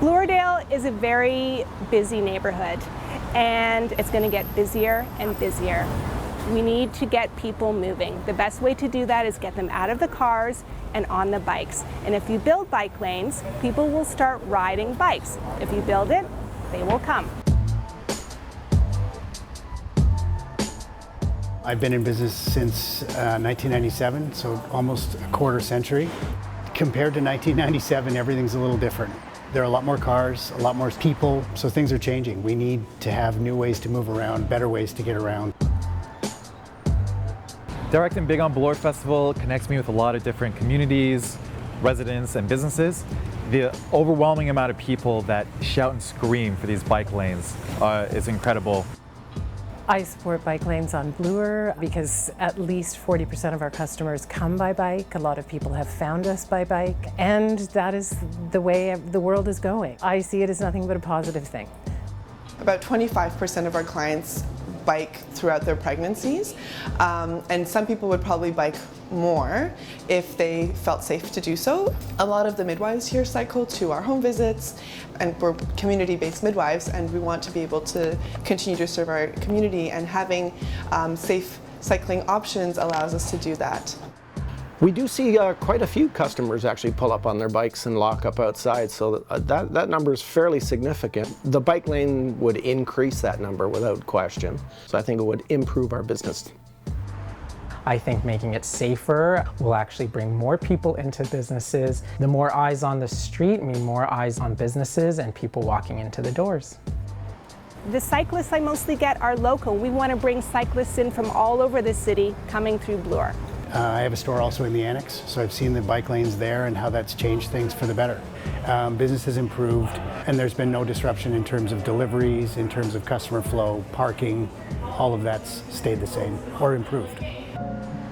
Bloordale is a very busy neighborhood, and it's going to get busier and busier. We need to get people moving. The best way to do that is get them out of the cars and on the bikes. And if you build bike lanes, people will start riding bikes. If you build it, they will come. I've been in business since 1997, so almost a quarter century. Compared to 1997, everything's a little different. There are a lot more cars, a lot more people, so things are changing. We need to have new ways to move around, better ways to get around. Directing Big on Bloor Festival connects me with a lot of different communities, residents, and businesses. The overwhelming amount of people that shout and scream for these bike lanes is incredible. I support bike lanes on Bloor because at least 40% of our customers come by bike. A lot of people have found us by bike, and that is the way the world is going. I see it as nothing but a positive thing. About 25% of our clients bike throughout their pregnancies, and some people would probably bike more if they felt safe to do so. A lot of the midwives here cycle to our home visits, and we're community-based midwives, and we want to be able to continue to serve our community, and having safe cycling options allows us to do that. We do see quite a few customers actually pull up on their bikes and lock up outside, so that number is fairly significant. The bike lane would increase that number without question, so I think it would improve our business. I think making it safer will actually bring more people into businesses. The more eyes on the street mean more eyes on businesses and people walking into the doors. The cyclists I mostly get are local. We want to bring cyclists in from all over the city coming through Bloor. I have a store also in the annex, so I've seen the bike lanes there and how that's changed things for the better. Business has improved, and there's been no disruption in terms of deliveries, in terms of customer flow, parking. All of that's stayed the same or improved.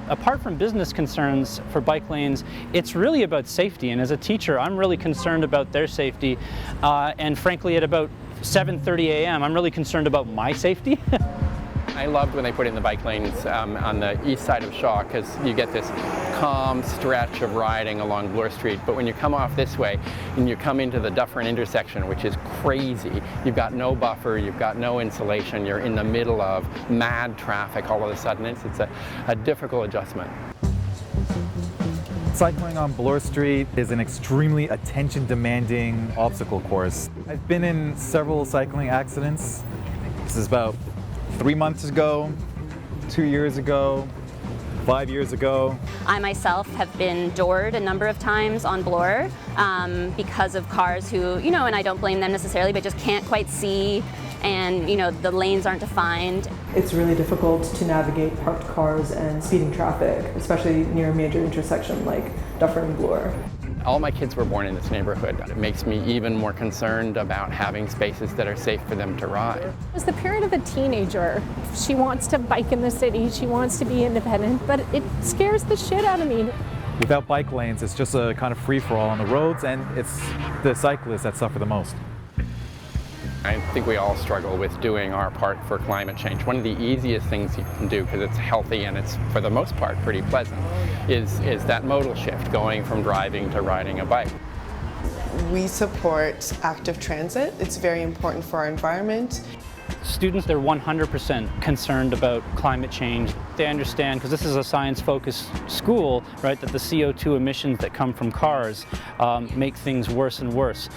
Apart from business concerns for bike lanes, it's really about safety, and as a teacher, I'm really concerned about their safety, and frankly at about 7:30 a.m. I'm really concerned about my safety. I loved when they put in the bike lanes on the east side of Shaw, because you get this calm stretch of riding along Bloor Street. But when you come off this way and you come into the Dufferin intersection, which is crazy, you've got no buffer, you've got no insulation, you're in the middle of mad traffic all of a sudden. It's a difficult adjustment. Cycling on Bloor Street is an extremely attention-demanding obstacle course. I've been in several cycling accidents. This is about 3 months ago, 2 years ago, 5 years ago. I myself have been doored a number of times on Bloor because of cars who, and I don't blame them necessarily, but just can't quite see, and the lanes aren't defined. It's really difficult to navigate parked cars and speeding traffic, especially near a major intersection like Dufferin and Bloor. All my kids were born in this neighborhood. It makes me even more concerned about having spaces that are safe for them to ride. As the parent of a teenager, she wants to bike in the city, she wants to be independent, but it scares the shit out of me. Without bike lanes, it's just a kind of free-for-all on the roads, and it's the cyclists that suffer the most. I think we all struggle with doing our part for climate change. One of the easiest things you can do, because it's healthy and it's, for the most part, pretty pleasant, is that modal shift, going from driving to riding a bike. We support active transit. It's very important for our environment. Students, they're 100% concerned about climate change. They understand, because this is a science-focused school, right, that the CO2 emissions that come from cars make things worse and worse.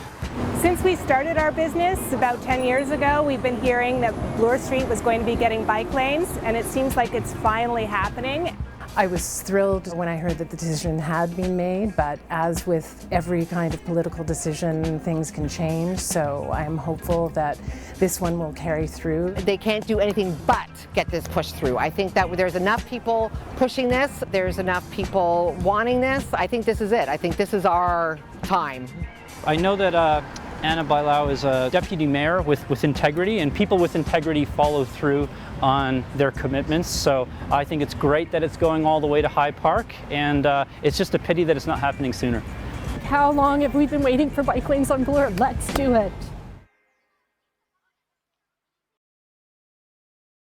Since we started our business about 10 years ago, we've been hearing that Bloor Street was going to be getting bike lanes, and it seems like it's finally happening. I was thrilled when I heard that the decision had been made, but as with every kind of political decision, things can change, so I'm hopeful that this one will carry through. They can't do anything but get this pushed through. I think that there's enough people pushing this, there's enough people wanting this. I think this is it. I think this is our time. I know that Anna Bailau is a deputy mayor with integrity, and people with integrity follow through on their commitments. So I think it's great that it's going all the way to High Park, and it's just a pity that it's not happening sooner. How long have we been waiting for bike lanes on Bloor? Let's do it.